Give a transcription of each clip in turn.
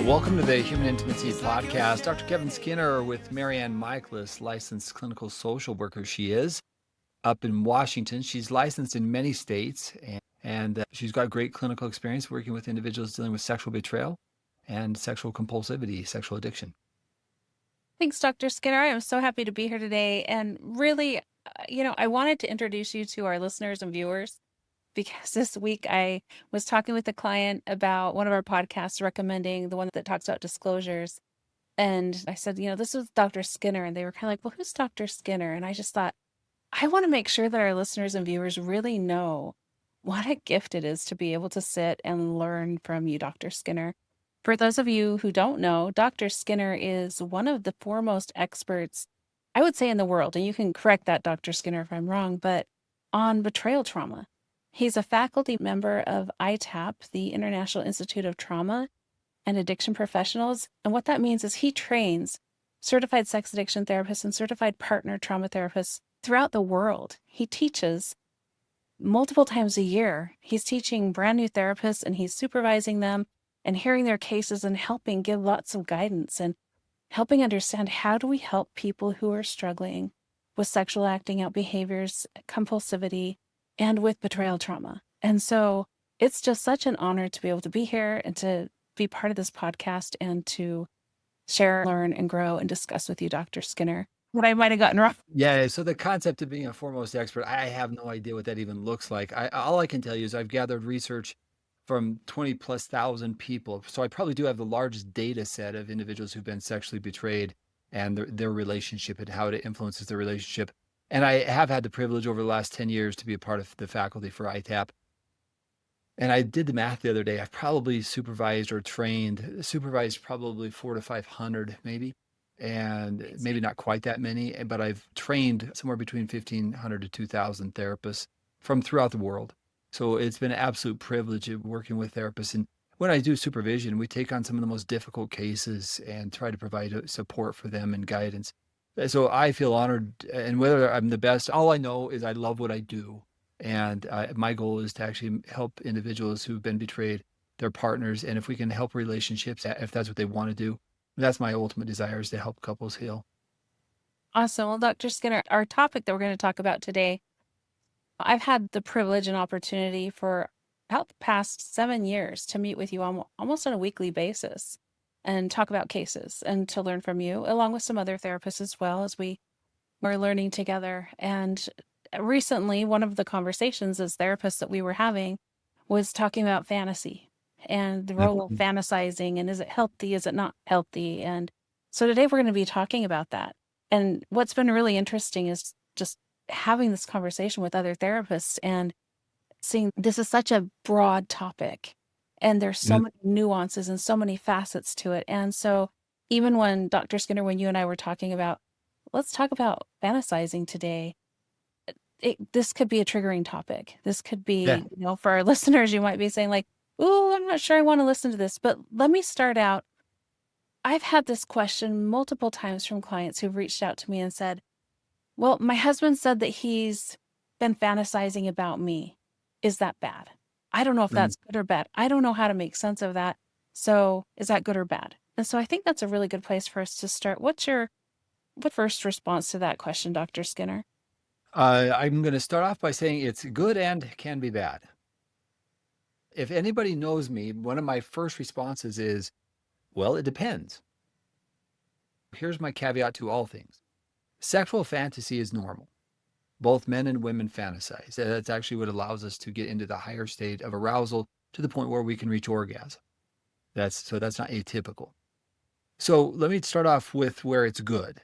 Welcome to the Human Intimacy Podcast. Dr. Kevin Skinner with MaryAnn Michaelis, licensed clinical social worker. She is up in Washington. She's licensed in many states, and she's got great clinical experience working with individuals dealing with sexual betrayal and sexual compulsivity, sexual addiction. Thanks, Dr. Skinner. I am so happy to be here today. And really, I wanted to introduce you to our listeners and viewers because this week I was talking with a client about one of our podcasts, recommending the one that talks about disclosures. And I said, this is Dr. Skinner. And they were kind of like, well, who's Dr. Skinner? And I just thought, I want to make sure that our listeners and viewers really know what a gift it is to be able to sit and learn from you, Dr. Skinner. For those of you who don't know, Dr. Skinner is one of the foremost experts, I would say, in the world, and you can correct that, Dr. Skinner, if I'm wrong, but on betrayal trauma. He's a faculty member of ITAP, the International Institute of Trauma and Addiction Professionals. And what that means is he trains certified sex addiction therapists and certified partner trauma therapists throughout the world. He teaches multiple times a year. He's teaching brand new therapists and he's supervising them and hearing their cases and helping give lots of guidance and helping understand how do we help people who are struggling with sexual acting out behaviors, compulsivity, and with betrayal trauma. And so it's just such an honor to be able to be here and to be part of this podcast and to share, learn, and grow and discuss with you, Dr. Skinner, what I might have gotten wrong. Yeah, so the concept of being a foremost expert, I have no idea what that even looks like. All I can tell you is I've gathered research from 20 plus thousand people. So I probably do have the largest data set of individuals who've been sexually betrayed and their relationship and how it influences their relationship. And I have had the privilege over the last 10 years to be a part of the faculty for ITAP. And I did the math the other day. I've probably supervised probably 400 to 500 maybe, and maybe not quite that many, but I've trained somewhere between 1,500 to 2,000 therapists from throughout the world. So it's been an absolute privilege of working with therapists. And when I do supervision, we take on some of the most difficult cases and try to provide support for them and guidance. So I feel honored, and whether I'm the best, all I know is I love what I do. And my goal is to actually help individuals who've been betrayed, their partners. And if we can help relationships, if that's what they want to do, that's my ultimate desire, is to help couples heal. Awesome. Well, Dr. Skinner, our topic that we're going to talk about today, I've had the privilege and opportunity for about the past 7 years to meet with you almost on a weekly basis and talk about cases and to learn from you, along with some other therapists as well, as we were learning together. And recently, one of the conversations as therapists that we were having was talking about fantasy and the role of fantasizing, and is it healthy, is it not healthy? And so today we're going to be talking about that. And what's been really interesting is just having this conversation with other therapists and seeing this is such a broad topic and there's so many nuances and so many facets to it. And so even when Dr. Skinner, when you and I were talking about, let's talk about fantasizing today, this could be a triggering topic. This could be, Yeah. for our listeners, you might be saying like, oh, I'm not sure I want to listen to this. But let me start out. I've had this question multiple times from clients who've reached out to me and said, well, my husband said that he's been fantasizing about me. Is that bad? I don't know if that's good or bad. I don't know how to make sense of that. So is that good or bad? And so I think that's a really good place for us to start. What first response to that question, Dr. Skinner? I'm going to start off by saying it's good and can be bad. If anybody knows me, one of my first responses is, well, it depends. Here's my caveat to all things. Sexual fantasy is normal. Both men and women fantasize. That's actually what allows us to get into the higher state of arousal to the point where we can reach orgasm. That's not atypical. So let me start off with where it's good.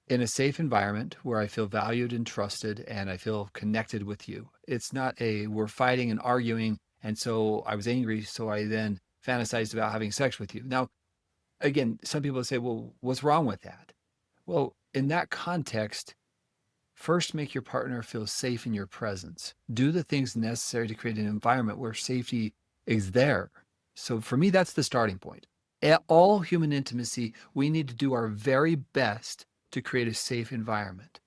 In a safe environment where I feel valued and trusted and I feel connected with you. It's not we're fighting and arguing, and so I was angry, so I then fantasized about having sex with you. Now, again, some people say, well, what's wrong with that? Well, in that context, first make your partner feel safe in your presence. Do the things necessary to create an environment where safety is there. So for me, that's the starting point. At all human intimacy, we need to do our very best to create a safe environment.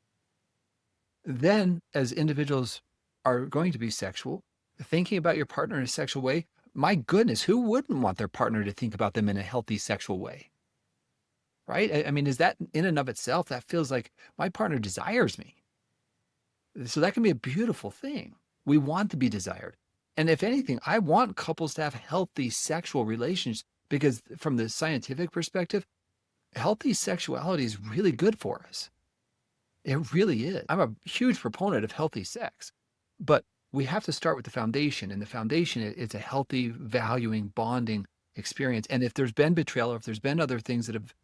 Then, as individuals are going to be sexual, thinking about your partner in a sexual way My goodness, who wouldn't want their partner to think about them in a healthy sexual way? Right? I mean, is that in and of itself, that feels like my partner desires me. So that can be a beautiful thing. We want to be desired. And if anything, I want couples to have healthy sexual relations because from the scientific perspective, healthy sexuality is really good for us. It really is. I'm a huge proponent of healthy sex, but we have to start with the foundation. And the foundation is a healthy, valuing, bonding experience. And if there's been betrayal, or if there's been other things that have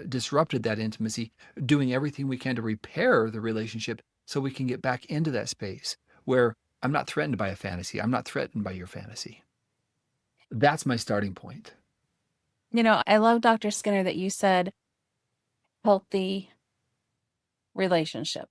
disrupted that intimacy, doing everything we can to repair the relationship so we can get back into that space where I'm not threatened by a fantasy. I'm not threatened by your fantasy. That's my starting point. I love Dr. Skinner that you said healthy relationship.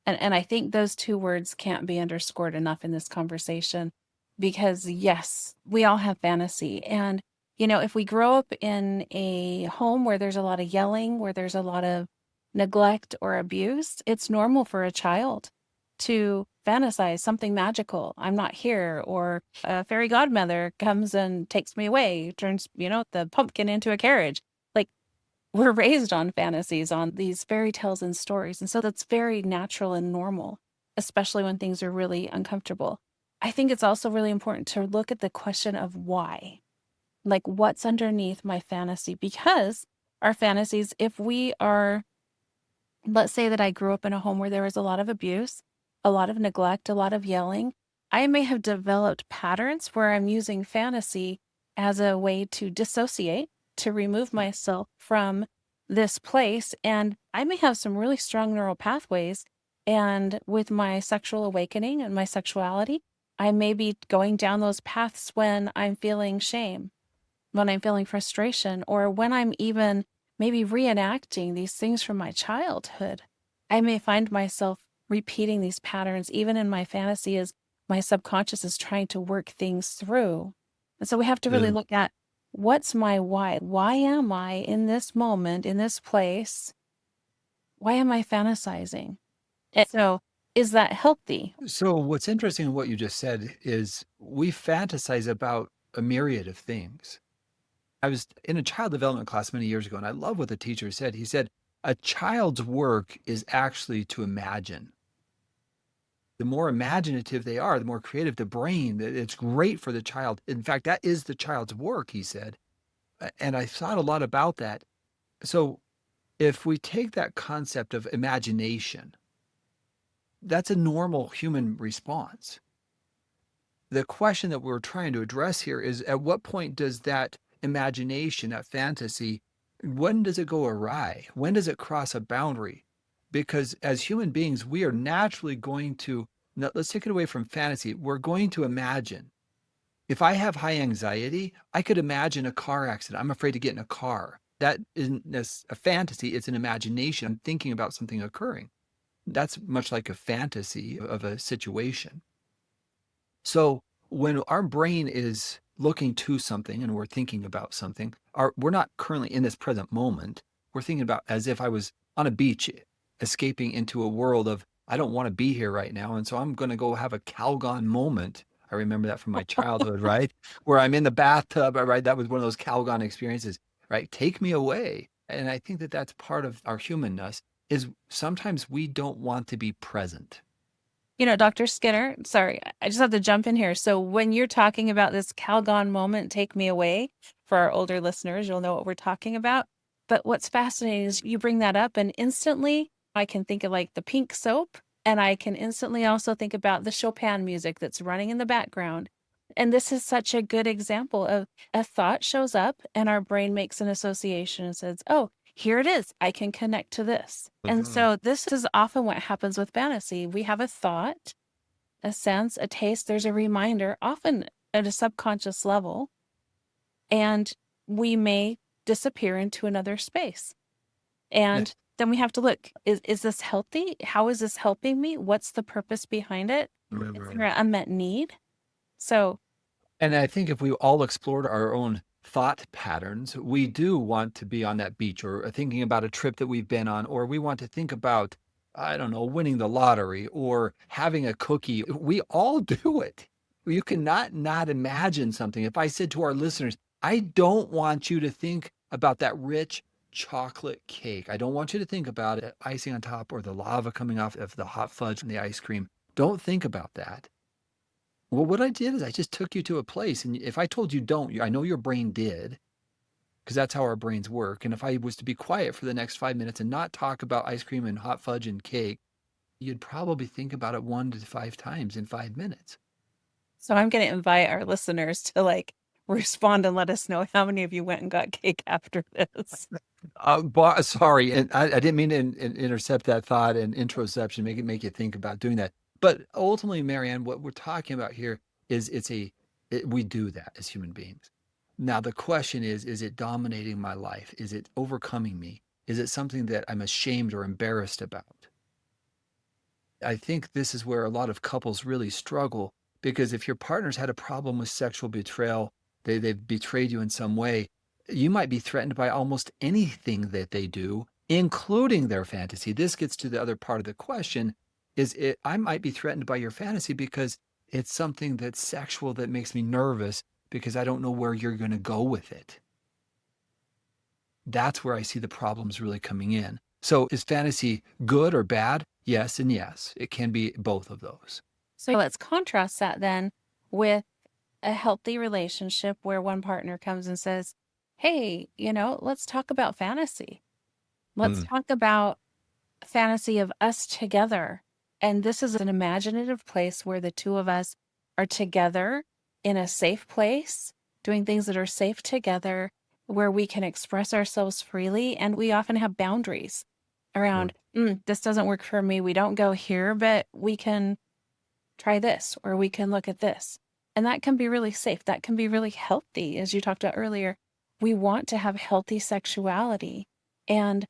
And I think those two words can't be underscored enough in this conversation because yes, we all have fantasy. And, if we grow up in a home where there's a lot of yelling, where there's a lot of neglect or abuse, it's normal for a child to fantasize something magical. I'm not here, or a fairy godmother comes and takes me away, turns, the pumpkin into a carriage. Like, we're raised on fantasies, on these fairy tales and stories. And so that's very natural and normal, especially when things are really uncomfortable. I think it's also really important to look at the question of why. Like, what's underneath my fantasy? Because our fantasies, if we are, let's say that I grew up in a home where there was a lot of abuse, a lot of neglect, a lot of yelling, I may have developed patterns where I'm using fantasy as a way to dissociate, to remove myself from this place. And I may have some really strong neural pathways. And with my sexual awakening and my sexuality, I may be going down those paths when I'm feeling shame, when I'm feeling frustration, or when I'm even maybe reenacting these things from my childhood. I may find myself repeating these patterns, even in my fantasy, as my subconscious is trying to work things through. And so we have to really The look at what's my why? Why am I in this moment, in this place? Why am I fantasizing? And so is that healthy? So what's interesting in what you just said is we fantasize about a myriad of things. I was in a child development class many years ago, and I love what the teacher said. He said, a child's work is actually to imagine. The more imaginative they are, the more creative the brain, it's great for the child. In fact, that is the child's work, he said. And I thought a lot about that. So if we take that concept of imagination, that's a normal human response. The question that we're trying to address here is at what point does that imagination, that fantasy, when does it go awry? When does it cross a boundary? Because as human beings, we are naturally going to, let's take it away from fantasy, we're going to imagine. If I have high anxiety, I could imagine a car accident. I'm afraid to get in a car. That isn't a fantasy, it's an imagination. I'm thinking about something occurring. That's much like a fantasy of a situation. So when our brain is looking to something and we're thinking about something, we're not currently in this present moment. We're thinking about as if I was on a beach escaping into a world of, I don't want to be here right now. And so I'm going to go have a Calgon moment. I remember that from my childhood, right? Where I'm in the bathtub, right? That was one of those Calgon experiences, right? Take me away. And I think that that's part of our humanness is sometimes we don't want to be present. Dr. Skinner, sorry, I just have to jump in here. So when you're talking about this Calgon moment, take me away, for our older listeners, you'll know what we're talking about. But what's fascinating is you bring that up and instantly I can think of like the pink soap, and I can instantly also think about the Chopin music that's running in the background. And this is such a good example of a thought shows up and our brain makes an association and says, oh, here it is. I can connect to this. And so this is often what happens with fantasy. We have a thought, a sense, a taste, there's a reminder, often at a subconscious level, and we may disappear into another space. And then we have to look, is this healthy? How is this helping me? What's the purpose behind it? Is there an unmet need? So, And I think if we all explored our own thought patterns, we do want to be on that beach or thinking about a trip that we've been on, or we want to think about, I don't know, winning the lottery or having a cookie. We all do it. You cannot not imagine something. If I said to our listeners, I don't want you to think about that rich chocolate cake. I don't want you to think about it, icing on top or the lava coming off of the hot fudge and the ice cream. Don't think about that. Well, what I did is I just took you to a place. And if I told you don't, I know your brain did, because that's how our brains work. And if I was to be quiet for the next 5 minutes and not talk about ice cream and hot fudge and cake, you'd probably think about it 1 to 5 times in 5 minutes. So I'm going to invite our listeners to like respond and let us know how many of you went and got cake after this. Sorry, and I didn't mean to intercept that thought and introception, make you think about doing that. But ultimately, MaryAnn, what we're talking about here is we do that as human beings. Now, the question is it dominating my life? Is it overcoming me? Is it something that I'm ashamed or embarrassed about? I think this is where a lot of couples really struggle, because if your partner's had a problem with sexual betrayal, they've betrayed you in some way, you might be threatened by almost anything that they do, including their fantasy. This gets to the other part of the question, I might be threatened by your fantasy because it's something that's sexual that makes me nervous because I don't know where you're going to go with it. That's where I see the problems really coming in. So is fantasy good or bad? Yes and yes. It can be both of those. So let's contrast that then with a healthy relationship where one partner comes and says, hey, let's talk about fantasy. Let's Mm, talk about fantasy of us together. And this is an imaginative place where the two of us are together in a safe place, doing things that are safe together, where we can express ourselves freely. And we often have boundaries around, good. this doesn't work for me. We don't go here, but we can try this, or we can look at this. And that can be really safe. That can be really healthy. As you talked about earlier, we want to have healthy sexuality, and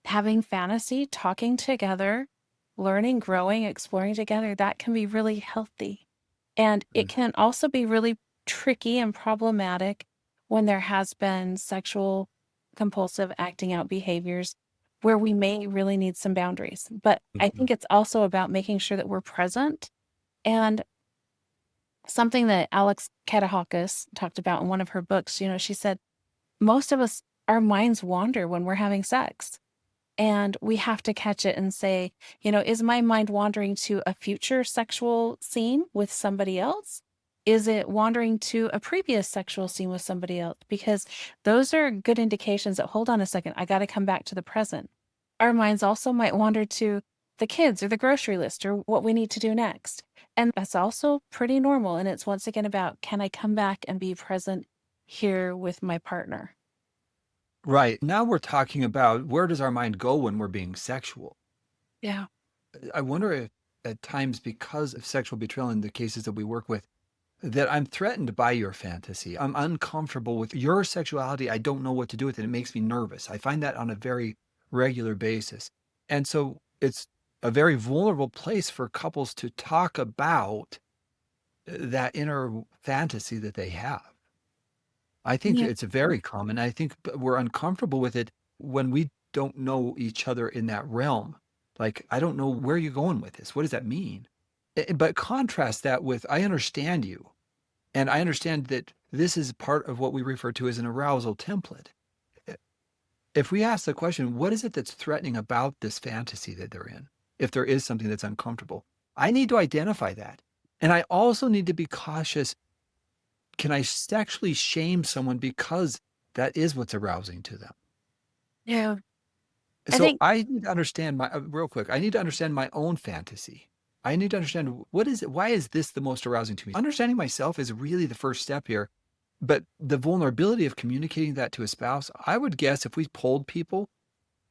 having fantasy, talking together, learning, growing, exploring together, that can be really healthy. And it Mm, can also be really tricky and problematic when there has been sexual compulsive acting out behaviors where we may really need some boundaries. But I mhm. think it's also about making sure that we're present. And something that Alex Katahakis talked about in one of her books, she said, most of us, our minds wander when we're having sex. And we have to catch it and say, is my mind wandering to a future sexual scene with somebody else? Is it wandering to a previous sexual scene with somebody else? Because those are good indications that, hold on a second, I got to come back to the present. Our minds also might wander to the kids or the grocery list or what we need to do next. And that's also pretty normal. And it's once again about, can I come back and be present here with my partner? Right. Now we're talking about where does our mind go when we're being sexual? Yeah. I wonder if at times, because of sexual betrayal in the cases that we work with, that I'm threatened by your fantasy. I'm uncomfortable with your sexuality. I don't know what to do with it. It makes me nervous. I find that on a very regular basis. And so it's a very vulnerable place for couples to talk about that inner fantasy that they have. I think Yeah. it's very common. I think we're uncomfortable with it when we don't know each other in that realm. Like, I don't know where you're going with this. What does that mean? But contrast that with, I understand you. And I understand that this is part of what we refer to as an arousal template. I- If we ask the question, what is it that's threatening about this fantasy that they're in? If there is something that's uncomfortable, I need to identify that. And I also need to be cautious. Can I sexually shame someone because that is what's arousing to them? Yeah. I So think I need to understand real quick, I need to understand my own fantasy. I need to understand, what is it? Why is this the most arousing to me? Understanding myself is really the first step here. But the vulnerability of communicating that to a spouse, I would guess if we polled people,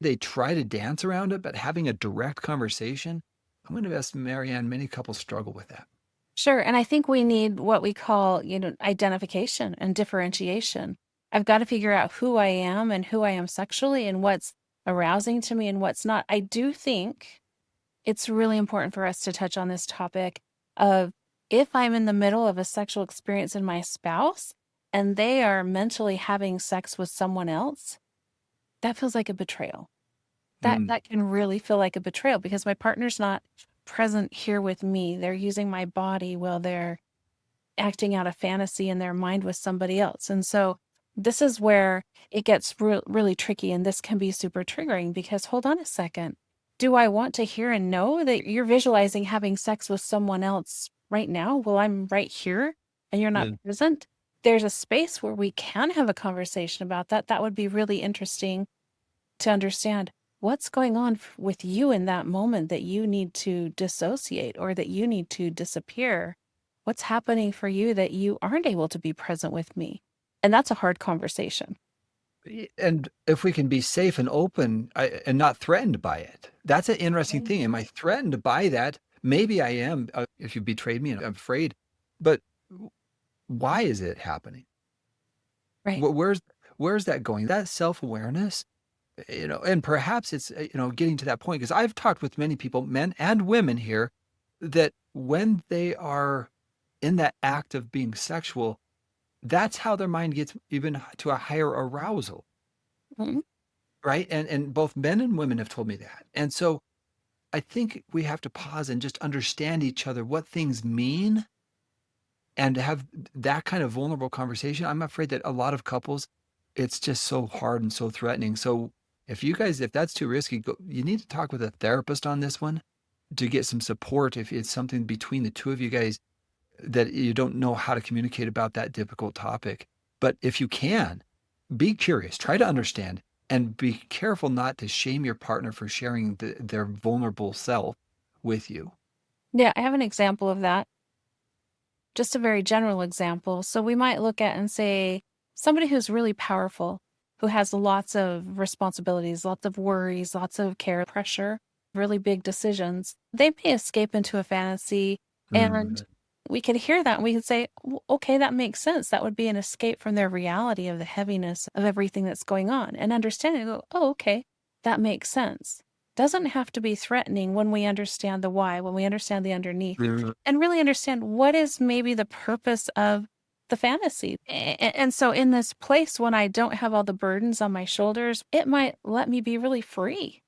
they try to dance around it, but having a direct conversation, I'm going to guess, MaryAnn, many couples struggle with that. Sure. And I think we need what we call, identification and differentiation. I've got to figure out who I am and who I am sexually and what's arousing to me and what's not. I do think it's really important for us to touch on this topic of, if I'm in the middle of a sexual experience in my spouse and they are mentally having sex with someone else, that feels like a betrayal. That Mm, that can really feel like a betrayal because my partner's not present here with me. They're using my body while they're acting out a fantasy in their mind with somebody else. And so this is where it gets really tricky, and this can be super triggering because hold on a second. Do I want to hear and know that you're visualizing having sex with someone else right now? Well, I'm right here and you're not Yeah. present. There's a space where we can have a conversation about that. That would be really interesting to understand what's going on with you in that moment that you need to dissociate or that you need to disappear. What's happening for you that you aren't able to be present with me? And that's a hard conversation. And if we can be safe and open and not threatened by it, that's an interesting thing. Am I threatened by that? Maybe I am. If you betrayed me and I'm afraid, but why is it happening? Right. Where's that going? That self-awareness, and perhaps it's, getting to that point, because I've talked with many people, men and women here, that when they are in that act of being sexual, that's how their mind gets even to a higher arousal, Mhm. right? And both men and women have told me that. And so I think we have to pause and just understand each other, what things mean, and have that kind of vulnerable conversation. I'm afraid that a lot of couples, it's just so hard and so threatening. So if that's too risky, you need to talk with a therapist on this one to get some support if it's something between the two of you guys that you don't know how to communicate about that difficult topic. But if you can, be curious, try to understand, and be careful not to shame your partner for sharing their vulnerable self with you. Yeah, I have an example of that. Just a very general example. So we might look at and say somebody who's really powerful, who has lots of responsibilities, lots of worries, lots of care, pressure, really big decisions. They may escape into a fantasy, and Mm, we could hear that and we could say, Okay, that makes sense. That would be an escape from their reality of the heaviness of everything that's going on." And understanding, go, "Oh, okay, that makes sense." Doesn't have to be threatening when we understand the why, when we understand the underneath mm, and really understand what is maybe the purpose of the fantasy. And so, in this place, when I don't have all the burdens on my shoulders, it might let me be really free.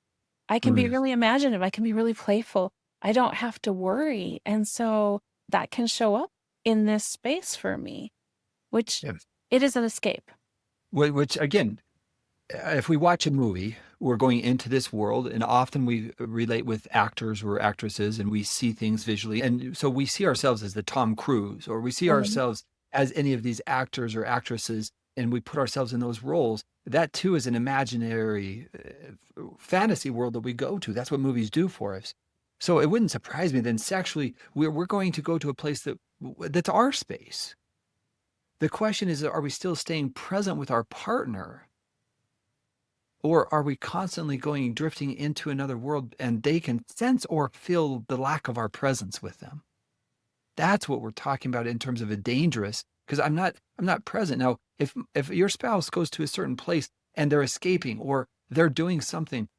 I can be mm, really imaginative. I can be really playful. I don't have to worry. And so, that can show up in this space for me, which yeah. it is an escape. Which again, if we watch a movie, we're going into this world, and often we relate with actors or actresses, and we see things visually. And so we see ourselves as the Tom Cruise, or we see Mhm. ourselves as any of these actors or actresses, and we put ourselves in those roles. That too is an imaginary fantasy world that we go to. That's what movies do for us. So it wouldn't surprise me then sexually, we're going to go to a place that's our space. The question is, are we still staying present with our partner? Or are we constantly going drifting into another world and they can sense or feel the lack of our presence with them? That's what we're talking about in terms of a dangerous, because I'm not present. Now, if your spouse goes to a certain place and they're escaping or they're doing something,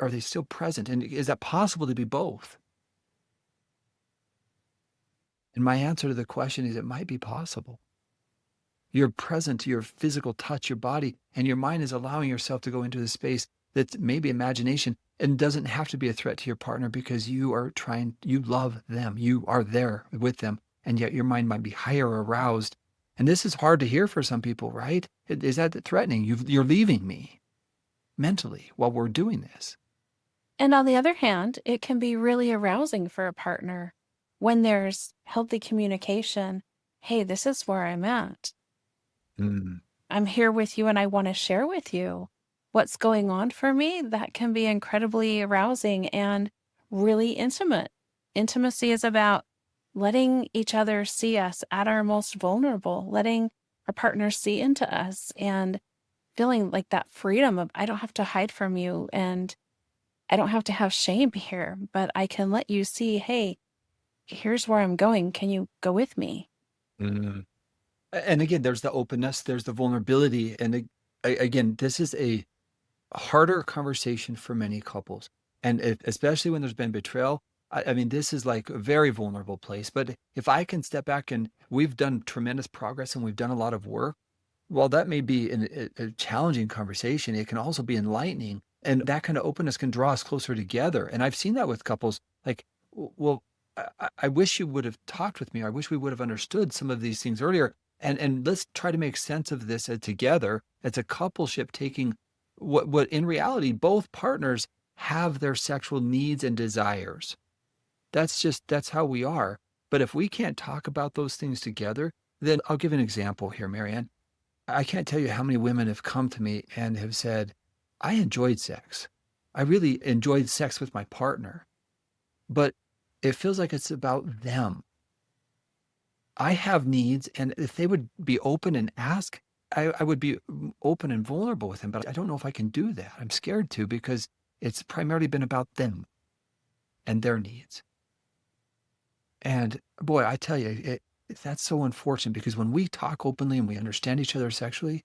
are they still present? And is that possible to be both? And my answer to the question is it might be possible. You're present to your physical touch, your body, and your mind is allowing yourself to go into the space that's maybe imagination and doesn't have to be a threat to your partner because you love them, you are there with them, and yet your mind might be higher aroused. And this is hard to hear for some people, right? Is that threatening? You're leaving me mentally while we're doing this. And on the other hand, it can be really arousing for a partner when there's healthy communication. Hey, this is where I'm at. Mm, I'm here with you and I want to share with you what's going on for me. That can be incredibly arousing and really intimate. Intimacy is about letting each other see us at our most vulnerable, letting our partner see into us and feeling like that freedom of I don't have to hide from you and I don't have to have shame here, but I can let you see, hey, here's where I'm going. Can you go with me? mm. And again, there's the openness, there's the vulnerability. And again, this is a harder conversation for many couples. And especially when there's been betrayal, I mean, this is like a very vulnerable place. But if I can step back, and we've done tremendous progress and we've done a lot of work, while that may be a challenging conversation, it can also be enlightening. And that kind of openness can draw us closer together. And I've seen that with couples like, well, I wish you would have talked with me. I wish we would have understood some of these things earlier. And let's try to make sense of this together as a coupleship, taking what in reality both partners have their sexual needs and desires. That's how we are. But if we can't talk about those things together, then I'll give an example here, MaryAnn. I can't tell you how many women have come to me and have said, I enjoyed sex. I really enjoyed sex with my partner, but it feels like it's about them. I have needs, and if they would be open and ask, I would be open and vulnerable with them, but I don't know if I can do that. I'm scared to because it's primarily been about them and their needs. And boy, I tell you, that's so unfortunate because when we talk openly and we understand each other sexually,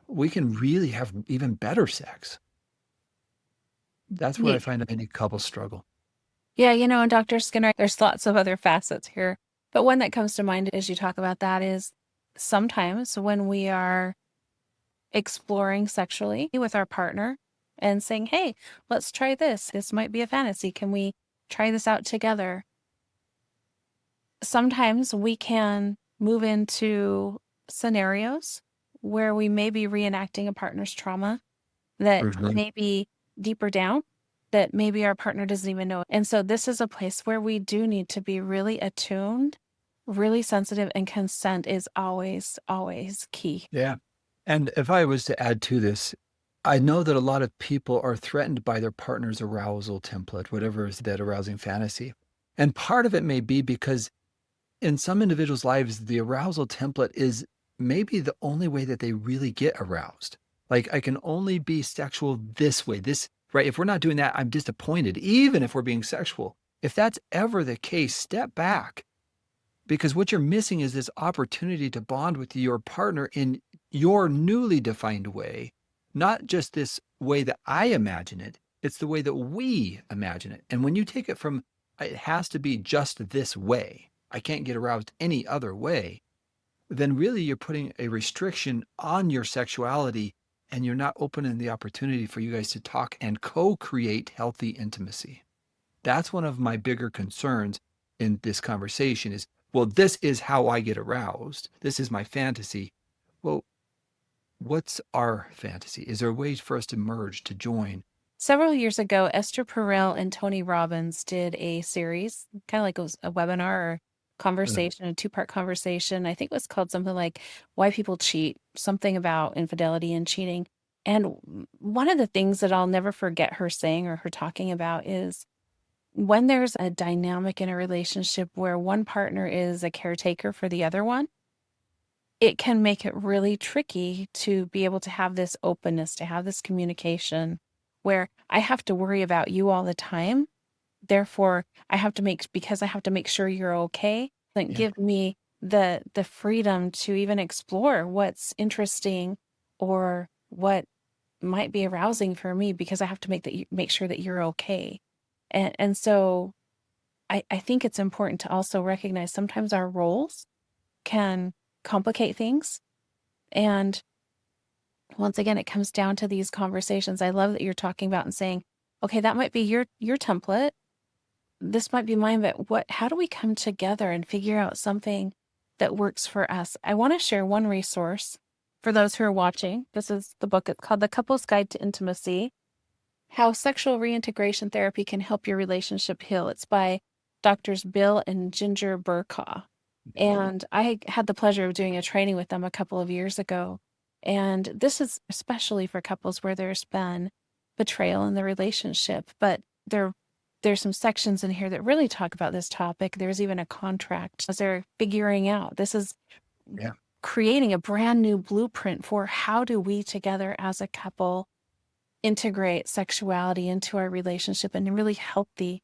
we can really have even better sex. That's where I Ye- find many couples struggle. Yeah, and Dr. Skinner, there's lots of other facets here. But one that comes to mind as you talk about that is sometimes when we are exploring sexually with our partner and saying, hey, let's try this. This might be a fantasy. Can we try this out together? Sometimes we can move into scenarios where we may be reenacting a partner's trauma that Mhm. may be deeper down, that maybe our partner doesn't even know. And so this is a place where we do need to be really attuned, really sensitive, and consent is always, always key. Yeah. And if I was to add to this, I know that a lot of people are threatened by their partner's arousal template, whatever is that arousing fantasy. And part of it may be because in some individuals' lives, the arousal template is maybe the only way that they really get aroused. Like, I can only be sexual this way, this, right? If we're not doing that, I'm disappointed, even if we're being sexual. If that's ever the case, step back because what you're missing is this opportunity to bond with your partner in your newly defined way, not just this way that I imagine it. It's the way that we imagine it. And when you take it from, it has to be just this way, I can't get aroused any other way, then really you're putting a restriction on your sexuality and you're not opening the opportunity for you guys to talk and co create healthy intimacy. That's one of my bigger concerns in this conversation is, well, this is how I get aroused. This is my fantasy. Well, what's our fantasy? Is there a way for us to merge, to join? Several years ago, Esther Perel and Tony Robbins did a series, kind of like it was a webinar or conversation, a two-part conversation. I think it was called something like Why People Cheat, something about infidelity and cheating. And one of the things that I'll never forget her saying or her talking about is when there's a dynamic in a relationship where one partner is a caretaker for the other one, it can make it really tricky to be able to have this openness, to have this communication where I have to worry about you all the time. Therefore, because I have to make sure you're okay, then Yeah. give me the freedom to even explore what's interesting or what might be arousing for me because I have to make sure that you're okay. And so I think it's important to also recognize sometimes our roles can complicate things. And once again, it comes down to these conversations. I love that you're talking about and saying, okay, that might be your template. This might be mine, but how do we come together and figure out something that works for us? I want to share one resource for those who are watching. This is the book. It's called The Couple's Guide to Intimacy: How Sexual Reintegration Therapy Can Help Your Relationship Heal. It's by Doctors Bill and Ginger Burkaw. And I had the pleasure of doing a training with them a couple of years ago. And this is especially for couples where there's been betrayal in the relationship. But there's some sections in here that really talk about this topic. There's even a contract as they're figuring out. This is Yeah. creating a brand new blueprint for how do we together as a couple integrate sexuality into our relationship in really healthy,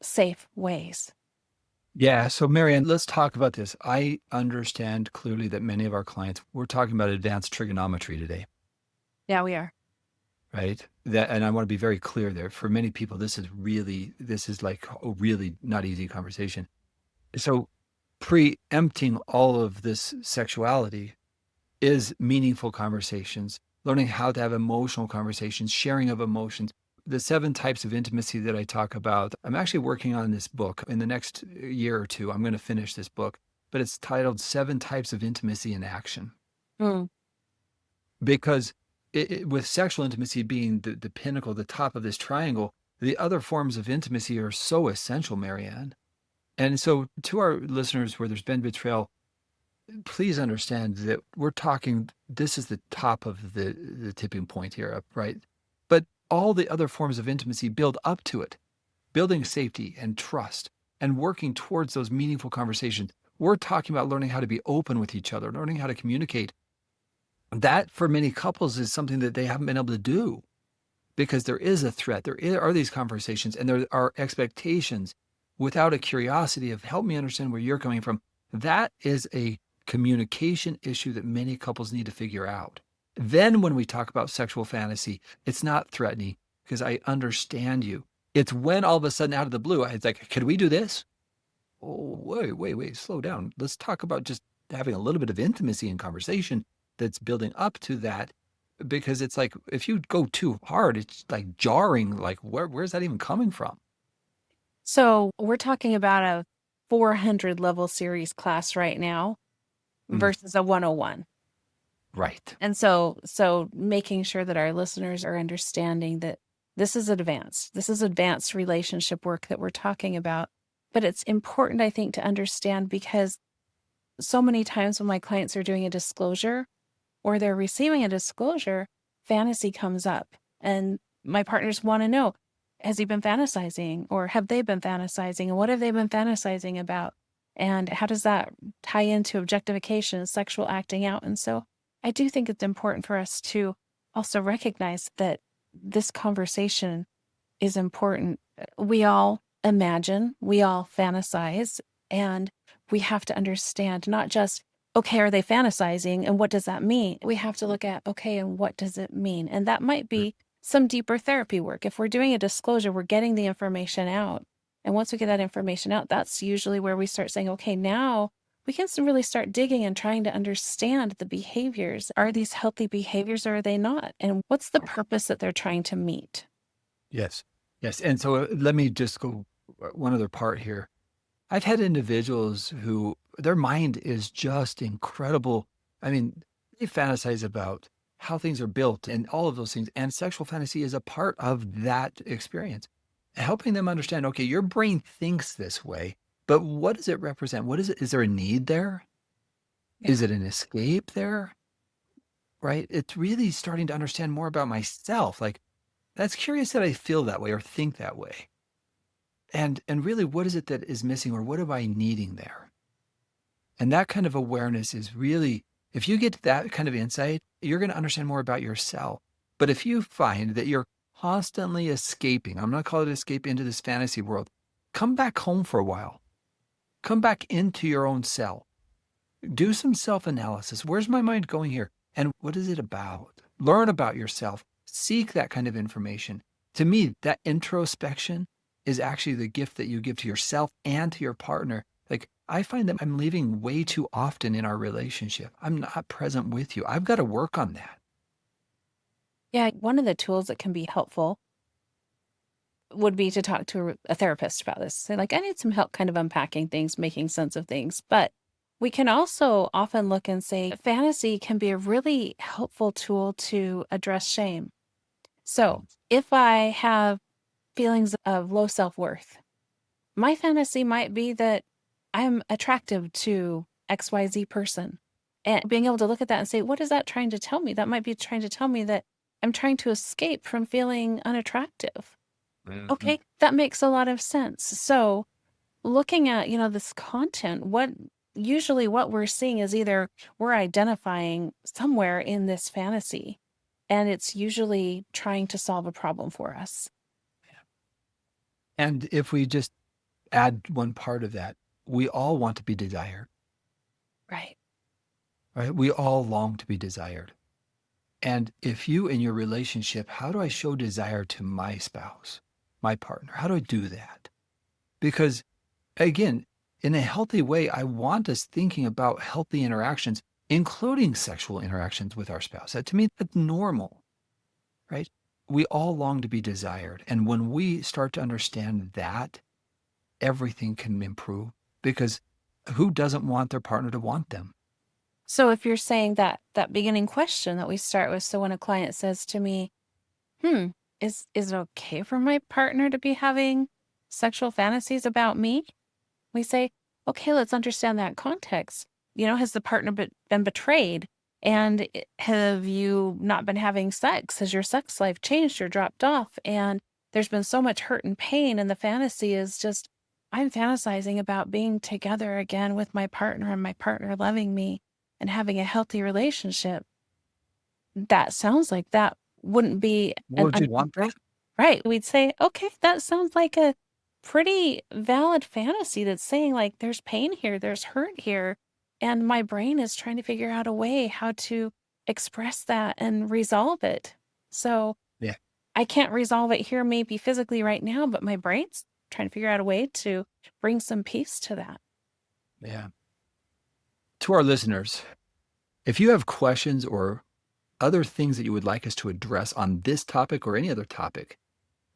safe ways. Yeah. So, MaryAnn, let's talk about this. I understand clearly that many of our clients, we're talking about advanced trigonometry today, Yeah, we are. right? That, and I want to be very clear there. For many people, this is like a really not easy conversation. So, preempting all of this sexuality is meaningful conversations, learning how to have emotional conversations, sharing of emotions, the 7 types of intimacy that I talk about, I'm actually working on this book. In the next year or 2, I'm gonna finish this book, but it's titled 7 Types of Intimacy in Action. Mm. Because with sexual intimacy being the pinnacle, the top of this triangle, the other forms of intimacy are so essential, MaryAnn. And so to our listeners where there's been betrayal, please understand that we're talking, this is the top of the tipping point here, right? But all the other forms of intimacy build up to it, building safety and trust and working towards those meaningful conversations. We're talking about learning how to be open with each other, learning how to communicate. That for many couples is something that they haven't been able to do because there is a threat. Are these conversations and there are expectations without a curiosity of help me understand where you're coming from. That is a communication issue that many couples need to figure out. Then when we talk about sexual fantasy, it's not threatening because I understand you. It's when all of a sudden out of the blue, it's like, could we do this? Oh, wait, slow down. Let's talk about just having a little bit of intimacy and conversation that's building up to that. Because it's like, if you go too hard, it's like jarring. Like, where's that even coming from? So we're talking about a 400 level series class right now versus a 101. Right. And so making sure that our listeners are understanding that this is advanced relationship work that we're talking about. But it's important, I think, to understand because so many times when my clients are doing a disclosure or they're receiving a disclosure, fantasy comes up. And my partners want to know, has he been fantasizing or have they been fantasizing? And what have they been fantasizing about? And how does that tie into objectification, sexual acting out? And so I do think it's important for us to also recognize that this conversation is important. We all imagine, we all fantasize, and we have to understand not just, okay, are they fantasizing and what does that mean? We have to look at, okay, and what does it mean? And that might be some deeper therapy work. If we're doing a disclosure, we're getting the information out. And once we get that information out, that's usually where we start saying, okay, now we can really start digging and trying to understand the behaviors. Are these healthy behaviors or are they not? And what's the purpose that they're trying to meet? Yes. Yes. And so let me just go one other part here. I've had individuals who their mind is just incredible. I mean, they fantasize about how things are built and all of those things. And sexual fantasy is a part of that experience. Helping them understand, okay, your brain thinks this way, but what does it represent? What is it? Is there a need there? Yeah. Is it an escape there? Right? It's really starting to understand more about myself. Like, that's curious that I feel that way or think that way. And really, what is it that is missing or what am I needing there? And that kind of awareness is really, if you get that kind of insight, you're going to understand more about yourself. But if you find that you're constantly escaping, I'm not calling it escape into this fantasy world, come back home for a while. Come back into your own cell. Do some self-analysis. Where's my mind going here? And what is it about? Learn about yourself. Seek that kind of information. To me, that introspection is actually the gift that you give to yourself and to your partner. Like, I find that I'm leaving way too often in our relationship. I'm not present with you. I've got to work on that. Yeah, one of the tools that can be helpful would be to talk to a therapist about this. Say, like, I need some help kind of unpacking things, making sense of things. But we can also often look and say, fantasy can be a really helpful tool to address shame. So if I have feelings of low self-worth, my fantasy might be that I'm attractive to XYZ person. And being able to look at that and say, what is that trying to tell me? That might be trying to tell me that I'm trying to escape from feeling unattractive. Okay, that makes a lot of sense. So looking at, this content, what we're seeing is either we're identifying somewhere in this fantasy, and it's usually trying to solve a problem for us. And if we just add one part of that, we all want to be desired, Right. right? We all long to be desired. And if you in your relationship, how do I show desire to my spouse, my partner? How do I do that? Because again, in a healthy way, I want us thinking about healthy interactions, including sexual interactions with our spouse. That to me, that's normal, right? We all long to be desired. And when we start to understand that, everything can improve because who doesn't want their partner to want them? So if you're saying that that beginning question that we start with, so when a client says to me, "Hmm, is it okay for my partner to be having sexual fantasies about me?" We say, "Okay, let's understand that context. Has the partner been betrayed? And have you not been having sex? Has your sex life changed or dropped off? And there's been so much hurt and pain, and the fantasy is just, I'm fantasizing about being together again with my partner and my partner loving me and having a healthy relationship." That sounds like that wouldn't be an Would you want that? right. We'd say, "Okay, that sounds like a pretty valid fantasy that's saying, like, there's pain here, there's hurt here, and my brain is trying to figure out a way how to express that and resolve it. So, Yeah. I can't resolve it here maybe physically right now, but my brain's trying to figure out a way to bring some peace to that." Yeah. To our listeners, if you have questions or other things that you would like us to address on this topic or any other topic,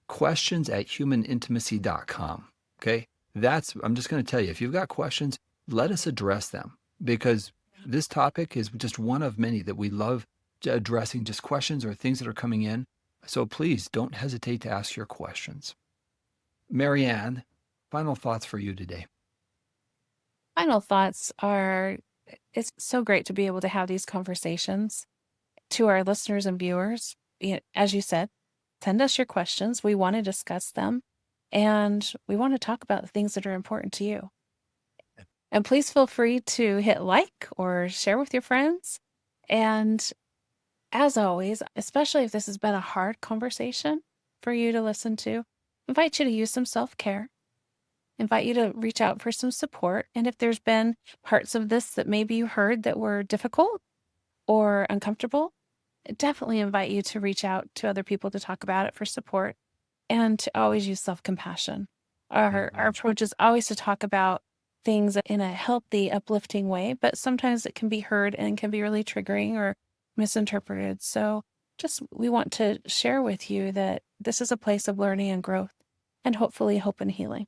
questions@humanintimacy.com. Okay. I'm just going to tell you, if you've got questions, let us address them because this topic is just one of many that we love addressing, just questions or things that are coming in. So please don't hesitate to ask your questions. MaryAnn, final thoughts for you today. Final thoughts are, it's so great to be able to have these conversations. To our listeners and viewers, as you said, send us your questions. We want to discuss them and we want to talk about the things that are important to you. And please feel free to hit like or share with your friends. And as always, especially if this has been a hard conversation for you to listen to, invite you to use some self-care. Invite you to reach out for some support. And if there's been parts of this that maybe you heard that were difficult or uncomfortable, I definitely invite you to reach out to other people to talk about it for support and to always use self-compassion. Our Amen. approach is always to talk about things in a healthy, uplifting way, but sometimes it can be heard and can be really triggering or misinterpreted. So just we want to share with you that this is a place of learning and growth and hopefully hope and healing.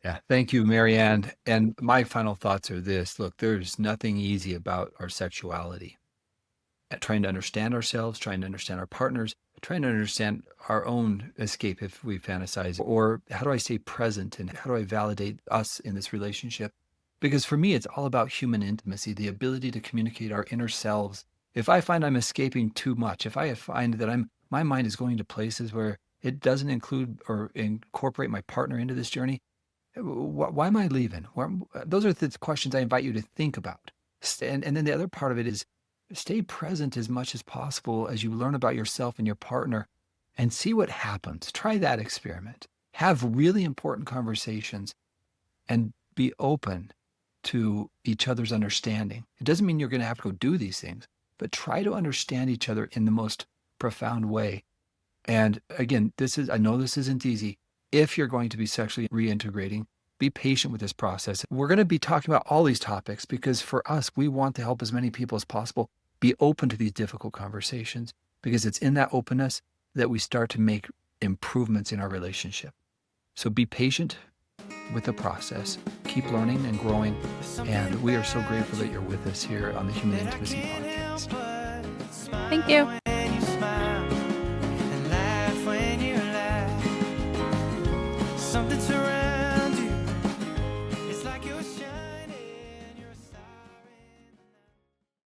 Yeah. Thank you, MaryAnn. And my final thoughts are this. Look, there's nothing easy about our sexuality. At trying to understand ourselves, trying to understand our partners, trying to understand our own escape if we fantasize, or how do I stay present and how do I validate us in this relationship? Because for me, it's all about human intimacy, the ability to communicate our inner selves. If I find I'm escaping too much, if I find that my mind is going to places where it doesn't include or incorporate my partner into this journey, why am I leaving? Those are the questions I invite you to think about. And then the other part of it is stay present as much as possible as you learn about yourself and your partner and see what happens. Try that experiment. Have really important conversations and be open to each other's understanding. It doesn't mean you're going to have to go do these things, but try to understand each other in the most profound way. And again, I know this isn't easy. If you're going to be sexually reintegrating, be patient with this process. We're going to be talking about all these topics because for us, we want to help as many people as possible be open to these difficult conversations because it's in that openness that we start to make improvements in our relationship. So be patient with the process. Keep learning and growing. And we are so grateful that you're with us here on the Human Intimacy Podcast. Thank you.